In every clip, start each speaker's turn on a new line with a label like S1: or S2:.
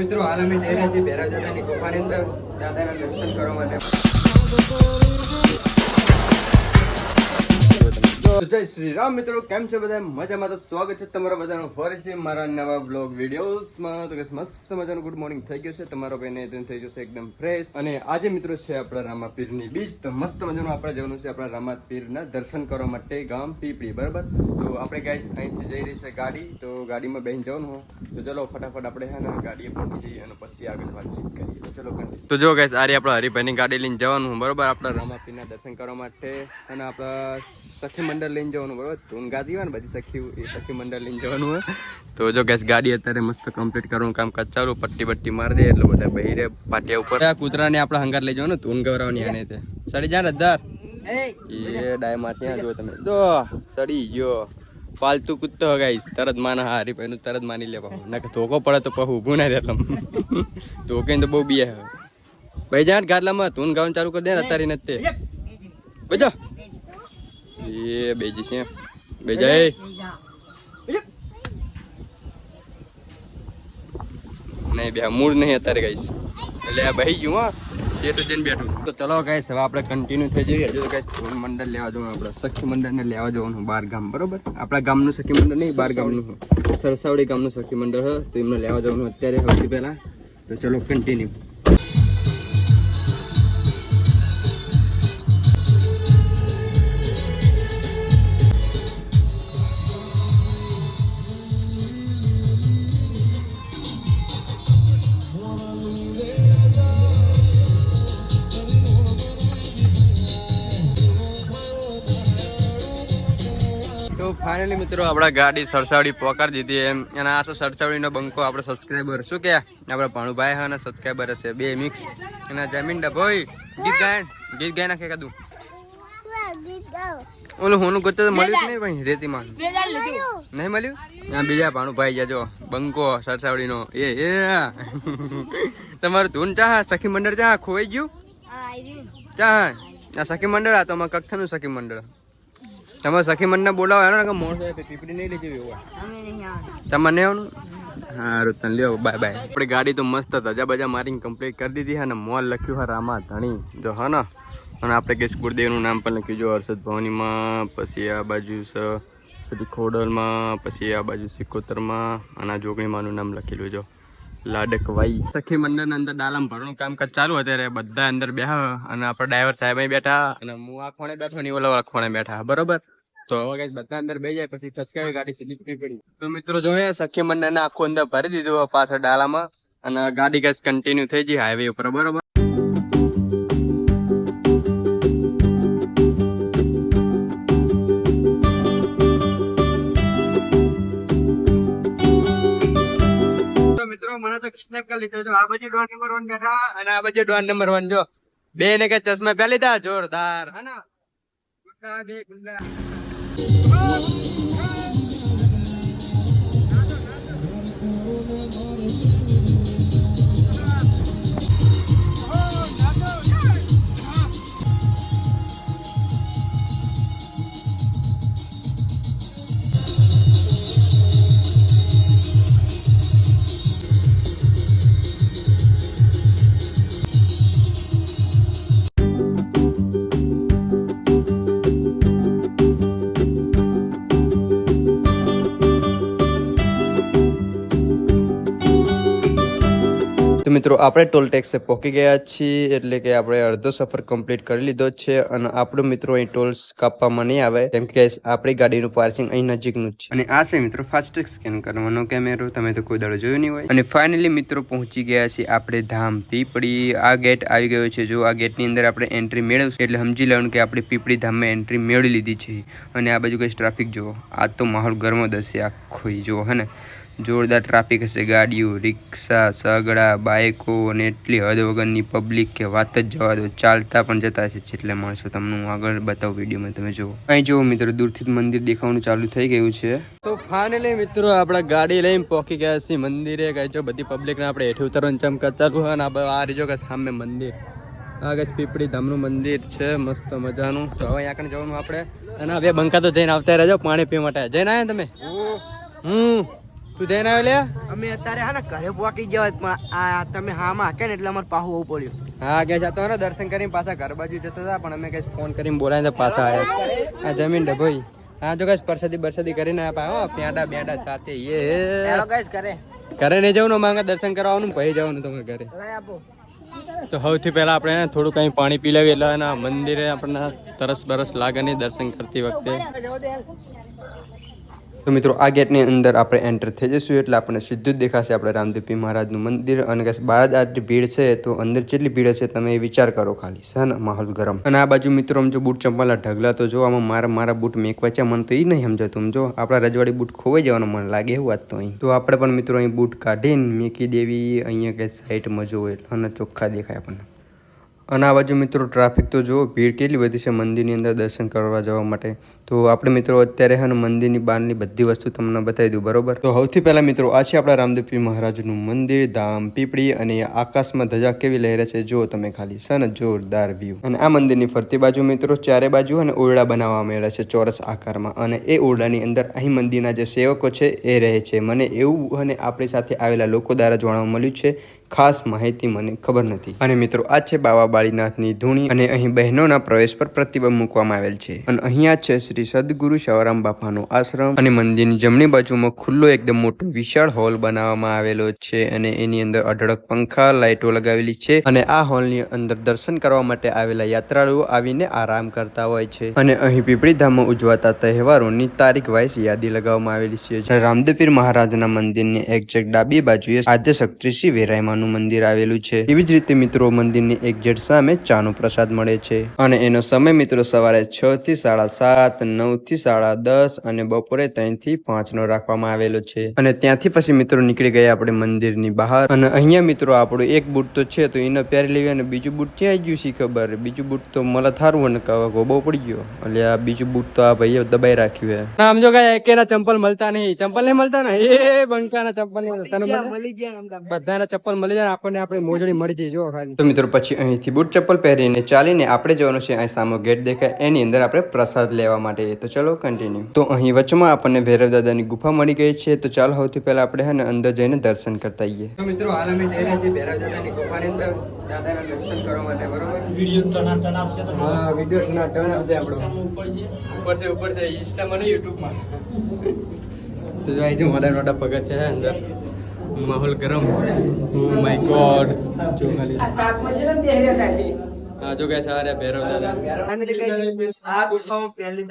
S1: મિત્રો હાલ અમે જઈ રહ્યા છીએ ભૈરવ દાદાની ગુફાની અંદર દાદાના દર્શન કરવા માટે। જય શ્રી રામ મિત્રો, કેમ છે બધા? મજામાં? તો સ્વાગત છે તમારા બધાનું ફરીથી મારા નવા બ્લોગ વિડીયોઝમાં। તો કે મસ્ત મજાનું ગુડ મોર્નિંગ થઈ ગયું છે, તમારો ભાઈને થઈ જશે એકદમ ફ્રેશ। અને આજે મિત્રો છે આપણા રામાપીરની બીજ, તો મસ્ત મજાનું આપણે જવાનું છે આપણા રામાપીરના દર્શન કરવા માટે ગામ પીપળી, બરાબર? તો આપણે ગાઈસ અહીંથી જઈ રહી છે ગાડી, તો ગાડીમાં બેસી જવાનું હોય તો ચલો ફટાફટ આપણે હે ને ગાડીએ પહોંચી જઈએ અને પછી આગળ વાતચીત કરીએ। તો ચલો કંટીન્યુ। તો જો ગાઈસ આ આપણે હરિભાઈની ગાડી લઈને જવાનું બરાબર, આપણા રામાપીરના દર્શન કરવા માટે, અને આપણા સખી મંડળ લઈને જવાનું બરાબર। ધૂન ગાતી હોય ને બધી સખી, એ સખી મંડળ લઈને જવાનું હોય। તો જો ગેસ ગાડી અત્યારે મસ્ત કમ્પ્લીટ કરવાનું કામકાજ ચાલુ, પટ્ટી મારી દે એટલે બધા બહીરે પાટિયા ઉપર કૂતરાને આપણે હંગાર લઈ જવાનું, ધૂન ગવરાવાની આને તે સડી જાય ને અધાર એ ડાયમાં ત્યાં જો તમે જો સડી ગયો પાલતુ કૂદતો ગાઈસ, તરત માના હારી ભાઈ તરત માની લે પાછું, ના ધોકો પડે તો પાછું ઊભું ના રહે એટલે ધોકે તો બહુ બીએ ભાઈ જાય ગાડલામાં ધૂન ગાવાનું ચાલુ કરી દે ને અત્યારે નથી બજો એ બેજી છે બેજા નહીં બે મૂડ નહીં અત્યારે ગાઈસ, એટલે આ બહી ગયું હા સેટો જઈને બેઠું। તો ચલો ગાઈસ હવે આપણે કન્ટિન્યુ થઈ જઈએ। હજુ ગાઈસ ધૂન મંડળ લેવા જવાનું, આપણે સખી મંડળને લેવા જવાનું બાર ગામ, બરોબર? આપણા ગામનું સખી મંડળ નહીં, બાર ગામનું સરસાવડી ગામનું સખી મંડળ હોય, તો એમને લેવા જવાનું અત્યારે સૌથી પહેલા। તો ચલો કન્ટિન્યુ। તો ફાઇનલી મિત્રો આપણા ગાડી સરસાવડી પકડી દીધી એમ, અને આ તો સરસાવડીનો બંકો આપણે સબસ્ક્રાઈબર શું કે આપણા ભાણુભાઈ હા અને સબસ્ક્રાઈબર હશે બે મિક્સ, એના જમીન ડભોઈ ગીત ગાય નાખે કદું ઓલું હોનું ગોતે મળ્યું નહીં ભાઈ રેતીમાં નહીં મળ્યું, ત્યાં બીજા ભાણુભાઈ જાજો બંકો સરસાવડીનો એ તમારું ધૂન ચા સખી મંડળ ચા ખોવાઈ ગયું ચા આ સખી મંડળ, આ તો અમારે કક્ષાનું સખી મંડળ, તમારે સખી મંડળ બોલાવો ને મોટો પીપળી નહીં લઈ જવી તમારે નહીં આવવાનું સારું તને લ્યો બાય બાય। આપણી ગાડી તો મસ્ત ધજા બજા મારીને કમ્પ્લીટ કરી દીધી છે, અને મોલ લખ્યું હા રામા ધણી જો હા ને, અને આપણે કે ગુરુદેવનું નામ પણ લખ્યું જો હર્ષદ ભવનીમાં, પછી આ બાજુ શ્રી ખોડલમાં, પછી આ બાજુ સિકોતરમાં, અને આ જોગણીમાંનું નામ લખેલું જો લાડકવાઈ। સખી મંડળના અંદર ડાલામ ભરવાનું કામકાજ ચાલુ અત્યારે, બધા અંદર બેઠા અને આપણા ડ્રાઈવર સાહેબ બેઠા, અને હું આ ખોણે બેઠો ને ઓલા આ ખોણે બેઠા, બરોબર? તો હવે ગાઈસ બધા અંદર બેસી જાય પછી ફસકાવી ગાડી સીધી પડી। તો મિત્રો જોઈએ સખી મંડળને આખું અંદર ભરી દીધું પાછળ ડાલામાં, અને ગાડી ગાઈસ કન્ટિન્યુ થઈ ગઈ હાઈવે ઉપર, બરોબર? મને તો કિડનેપ કરી લીધો જો, આ બાજુ ડોન નંબર 1 બેઠા અને આ બાજુ ડોન નંબર 1 જો બે ને કે ચશ્મા પહેરી લીધા જોરદાર, હે ને ગુંડા બે ગુંડા। મિત્રો આપણે ટોલ ટેક્સે પહોંચી ગયા છીએ, એટલે કે આપણે અડધો સફર કમ્પ્લીટ કરી લીધો છે, અને આપણું મિત્રો અહીં ટોલ કાપવામાં નહીં આવે કેમ કે આપણી ગાડીનું પાર્કિંગ અહીં નજીકનું જ છે, અને આ છે મિત્રો ફાસ્ટેગ સ્કેન કરવાનો કેમેરો, તમે તો કોઈ દાડો જોયું નહીં હોય। અને ફાઇનલી મિત્રો પહોંચી ગયા છીએ આપણે ધામ પીપળી, આ ગેટ આવી ગયો છે જો, આ ગેટની અંદર આપણે એન્ટ્રી મેળવશું એટલે સમજી લેવાનું કે આપણે પીપળી ધામમાં એન્ટ્રી મેળવી લીધી છે। અને આ બાજુ કઈ ટ્રાફિક જુઓ, આ તો માહોલ ગરમ જ હશે આખો જુઓ, હે ને જોરદાર ટ્રાફિક હશે, ગાડીઓ, રિક્ષા, સગડા, બાઇકો, અને એટલી હદ વગરની પબ્લિક કે વાત જ જવા દો, ચાલતા પણ જતા હશે જેટલા માણસો, તમને હું આગળ બતાવું વિડીયોમાં, તમે જુઓ અહીં જુઓ મિત્રો દૂરથી મંદિર દેખાવાનું ચાલુ થઈ ગયું છે। તો ફાઇનલી મિત્રો આપણા ગાડી લઈને પહોંચી ગયા છીએ મંદિરે, કઈ જો બધી પબ્લિકને આપણે હેઠે ઉતરવાનું ચમકાજ ચાલુ હોય, અને આ રીજો કે સામે મંદિર, આ કઈ પીપળી ધામનું મંદિર છે મસ્ત મજાનું। તો હવે અહીંયા કને જવાનું આપણે, અને હવે બંકા તો જઈને આવતા રહેજો પાણી પીવા માટે, જઈને આવ્યા તમે? તું જઈને આવ્યો લે?
S2: અમે અત્યારે હા ને ઘરે પહોંચી ગયા હોત પણ આ તમે હામાં હાકે ને એટલે અમારે પાહું આવવું પડ્યું.
S1: હા કે જતો ને દર્શન કરીને પાછા ઘર બાજુ જતા હતા પણ અમે કઈ ફોન કરીને બોલાવીને પાછા આવ્યા. આ જમીન ડભોઈ હા જો કઈ બરસાદી કરીને આપ્યા પ્યાડા બેડા સાથે ઘરે નહીં જવાનું માંગે દર્શન કરવાનું પછી જવાનું તમે ઘરે. તો સૌથી પહેલા આપણે થોડું કઈ પાણી પી લેવી એટલે એના મંદિરે આપણને તરસ બરસ લાગે નહીં દર્શન કરતી વખતે. તો મિત્રો આ ગેટની અંદર આપણે એન્ટર થઈ જઈશું એટલે આપણને સીધું જ દેખાશે આપણે રામદેવપીર મહારાજનું મંદિર. અને બહાર જ આટલી ભીડ છે તો અંદર કેટલી ભીડ હશે તમે વિચાર કરો ખાલી છે ને માહોલ ગરમ. અને આ બાજુ મિત્રો આમ જો બૂટ ચંપલના ઢગલા તો જો આમાં મારા બૂટ મેકવા છે મને તો એ નહીં સમજાતું. જો આપણા રજવાડી બૂટ ખોવાઈ જવાનો મને લાગે એવું વાત તો અહીં તો આપણે પણ મિત્રો અહીં બૂટ કાઢીને મેકી દેવી અહીંયા કઈ સાઈડમાં જોવે અને ચોખ્ખા દેખાય આપણને. અને આ બાજુ મિત્રો ટ્રાફિક તો જુઓ ભીડ કેટલી બધી છે મંદિરની અંદર દર્શન કરવા જવા માટે. તો આપણે મિત્રો અત્યારે છે ને મંદિરની બહારની બધી વસ્તુ તમને બતાવી દઉં બરોબર. તો સૌથી પહેલા મિત્રો આ છે આપણા રામદેવપીર મહારાજનું મંદિર ધામ પીપળી અને આકાશમાં ધજા કેવી લહેરે છે જુઓ તમે ખાલી છે ને જોરદાર વ્યૂ. અને આ મંદિરની ફરતી બાજુ મિત્રો ચારે બાજુ અને ઓરડા બનાવવામાં આવેલા છે ચોરસ આકારમાં. અને એ ઓરડાની અંદર અહીં મંદિરના જે સેવકો છે એ રહે છે. મને એવું અને આપણી સાથે આવેલા લોકો દ્વારા જાણવા મળ્યું છે ખાસ માહિતી મને ખબર નથી. અને મિત્રો આ છે બાવા બાળીનાથની ધૂણી અને અહીં બહેનોના પ્રવેશ પર પ્રતિબંધ મૂકવામાં આવેલ છે. અને અહીંયા છે શ્રી સદગુરુ સવારામ બાપાનો આશ્રમ. અને મંદિરની જમણી બાજુમાં ખુલ્લો એકદમ મોટો વિશાળ હોલ બનાવવામાં આવેલો છે અને એની અંદર અઢળક પંખા લાઇટો લગાવેલી છે. અને આ હોલની અંદર દર્શન કરવા માટે આવેલા યાત્રાળુઓ આવીને આરામ કરતા હોય છે. અને અહીં પીપળી ધામમાં ઉજવાતા તહેવારોની તારીખ વાઇઝ યાદી લગાવવામાં આવેલી છે. રામદેવપીર મહારાજના મંદિરની એક્ઝેક્ટ ડાબી બાજુએ આદ્યશક્તિ શ્રી વેરાયમાનું મંદિર આવેલું છે. એવી જ રીતે મિત્રો મંદિરની એક્ઝેક્ટ સામે ચાનો પ્રસાદ મળે છે. અને એનો સમય મિત્રો સવારે 6 થી 7:30, 9 થી 10:30 અને બપોરે 3 થી 5 નો રાખવામાં આવેલો છે. અને ત્યાંથી પછી મિત્રો નીકળી ગયા આપણે મંદિરની બહાર. અને અહીંયા મિત્રો આપણું એક બૂટ તો છે તો એને પહેરી લેવી અને બીજું બૂટ ક્યાં આવી ગયું છે ખબર. બીજું બૂટ તો મને થારું અને ગોબો પડી ગયો એટલે આ બીજું બૂટ તો આ ભાઈએ દબાઈ રાખ્યું છે. આમ જો કઈ એકેના ચંપલ મળતા નહીં. ચંપલ નહીં મળતા ને એ બંકાના ચંપલ મળી ગયા બધાના ચંપલ મળી જાય આપણને આપણી મોજડી મળી જાય જો ખાલી. તો મિત્રો પછી અહીંથી બૂટ ચપ્પલ પહેરીને ચાલીને આપણે જવાનું છે અહીં સામો ગેટ દેખાય એની અંદર આપણે પ્રસાદ લેવા માટે. તો ચલો કન્ટિન્યુ. તો અહીં વચમાં આપણને ભૈરવ દાદાની ગુફા મળી ગઈ છે. તો ચાલો સૌથી પહેલા આપણે હે ને અંદર જઈને દર્શન કરતા આવીએ. તો મિત્રો હાલ અમે જઈ રહ્યા છીએ ભૈરવ દાદાની ગુફાની અંદર દાદાના દર્શન કરવા માટે બરોબર. વિડિયો ટન આપશે તો હા વિડિયો ટન આપશે આપણો ઉપર છે ઇન્સ્ટામાં ને યુટ્યુબમાં. તો જો અહીં જો મોટા પગથિયા છે અંદર માહોલ ગરમ. ઓ માય ગોડ જો ખાલી હા જો કે સારે ભૈરવ દાદા આ ગુફામાં પહેલી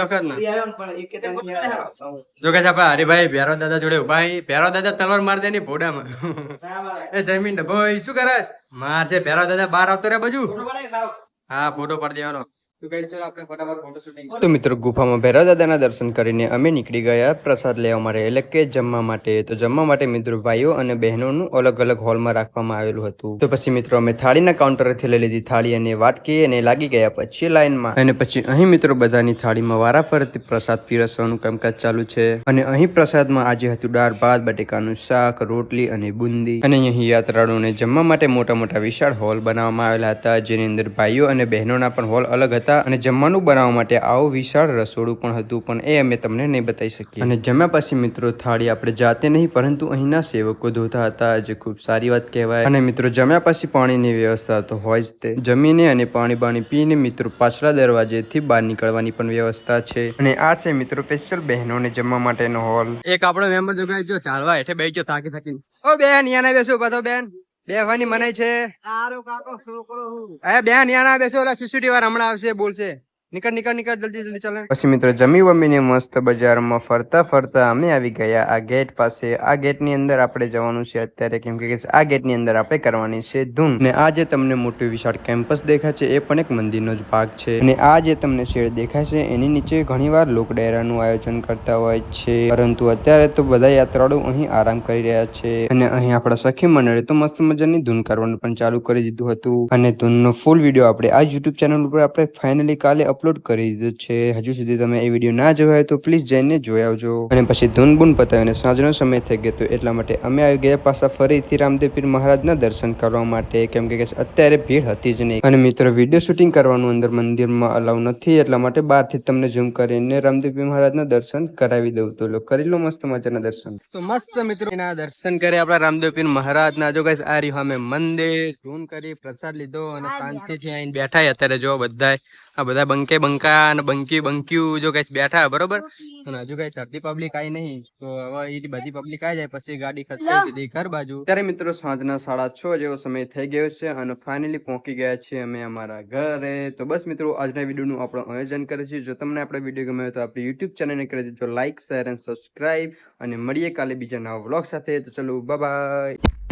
S1: વખત ને જો કે આપડા હરિભાઈ ભૈરવ દાદા જોડે ઉભા. ભૈરવ દાદા તલવાર માર દે ની ભોડામાં. એ જમીન ભાઈ શું કરસ માર છે ભૈરવ દાદા બહાર આવતો રે બાજુ. હા ફોટો પાડી દેવાનો. તો મિત્રો ગુફામાં ભૈરવ દાદાના દર્શન કરીને અમે નીકળી ગયા પ્રસાદ લેવા માટે એટલે કે જમવા માટે. તો જમવા માટે મિત્રો ભાઈઓ અને બહેનોનું અલગ અલગ હોલમાં રાખવામાં આવેલું હતું. તો પછી મિત્રો અમે થાળીના કાઉન્ટરથી લઈ લીધી થાળી અને વાટકી અને લાગી ગયા પછી લાઈનમાં. અને પછી અહીં મિત્રો બધાની થાળીમાં વારાફરતી પ્રસાદ પીરસવાનું કામકાજ ચાલુ છે. અને અહીં પ્રસાદમાં આજે હતું દાળ ભાત બટેકાનું શાક રોટલી અને બુંદી. અને અહીં યાત્રાળુઓને જમવા માટે મોટા મોટા વિશાળ હોલ બનાવવામાં આવેલા હતા જેની અંદર ભાઈઓ અને બહેનોના પણ હોલ અલગ હતા. અને જમવાનું બનાવવા માટે આવું વિશાળ રસોડું પણ હતું પણ એ અમે તમને નહીં બતાવી શકીએ. અને જમ્યા પછી મિત્રો થાળી આપણે જાતે નહીં પરંતુ અહીંના સેવકો ધોતા હતા જે ખૂબ સારી વાત કહેવાય. અને મિત્રો જમ્યા પછી પાણીની વ્યવસ્થા તો હોય જ તે. જમીને અને પાણી પીને મિત્રો પાછલા દરવાજેથી બહાર નીકળવાની પણ વ્યવસ્થા છે. અને આ છે મિત્રો સ્પેશિયલ બહેનોને જમવા માટેનો હોલ. એક આપણો મેમ્બર જો જો ચાલવા હેઠે બેસી ગયો થાકી થાકી. ઓ બેન યાના બેસો બધો બેન બેહવાની મનાઈ છે. બેન યાના બેસો ઓલા સીસીટીવી વાળા હમણાં આવશે બોલશે. નીકળ જલ્દી ચાલે. પછી મિત્રો જમી વમીને મસ્ત બજારમાં ફરતા અમે આવી ગયા આ ગેટ પાસે. આ ગેટની અંદર આપણે જવાનું છે અત્યારે કેમ કે આ ગેટની અંદર આપણે કરવાની છે ધૂન. અને આ જે તમને મોટું વિશાળ કેમ્પસ દેખાય છે એ પણ એક મંદિરનો જ ભાગ છે. અને આ જે તમને શેડ દેખાય છે એની નીચે ઘણીવાર લોક ડાયરાનું આયોજન કરતા હોય છે પરંતુ અત્યારે તો બધા યાત્રાળુ અહીં આરામ કરી રહ્યા છે. અને અહીં આપણા સખી મંડળે તો મસ્ત મજાની ધૂન કરવાનું પણ ચાલુ કરી દીધું હતું. અને ધૂનનો ફૂલ વિડીયો આપણે આ યુટ્યુબ ચેનલ ઉપર આપણે ફાઇનલી કાલે અપલોડ કરી દીધો છે. હજુ સુધી તમે એ વિડીયો ના જોયો હોય તો પ્લીઝ જઈને જોઈ આવજો. અને પછી ધૂન બૂન પતાવીને સાંજનો સમય થઈ ગયો તો એટલા માટે અમે આવી ગયા પાછા ફરીથી રામદેવ પીર મહારાજના દર્શન કરવા માટે, કેમ કે અત્યારે ભીડ હતી જ નહીં. અને મિત્રો વિડીયો શૂટિંગ કરવાનું અંદર મંદિરમાં અલાઉ નથી, એટલા માટે બહારથી તમને ઝૂમ કરીને રામદેવ પીર મહારાજના દર્શન કરાવી દઉં. તો કરી લો મસ્ત મજાના દર્શન. તો મસ્ત મિત્રો એના દર્શન કરે આપણા રામદેવ પીર મહારાજના. જો ગાઈસ આ રહ્યું અમે મંદિર, ધૂન કરી, પ્રસાદ લીધો અને શાંતિથી આવીને બેઠા. અત્યારે જો બધાય આ બધા બંકે બંકા અને બંક્યું જો ગાઈસ બેઠા બરોબર. અને હજુ ગાઈસ અડધી પબ્લિક આવી નહીં, તો હવે એ બધી પબ્લિક આવી જાય પછી ગાડી ખસકાઈ સીધી ઘર બાજુ. ત્યારે મિત્રો સાંજના 6:30 જેવો સમય થઈ ગયો છે અને ફાઇનલી પહોંચી ગયા છીએ અમે અમારા ઘરે. તો બસ મિત્રો આજના વિડીયોનું આપણે આયોજન કરીશું. જો તમને આપણે વિડીયો ગમ્યો હોય તો આપણી યુટ્યુબ ચેનલને કરી દેજો લાઈક, શેર અને સબસ્ક્રાઇબ. અને મળીએ કાલે બીજા નવા વ્લોગ સાથે. તો ચલો બાય બાય.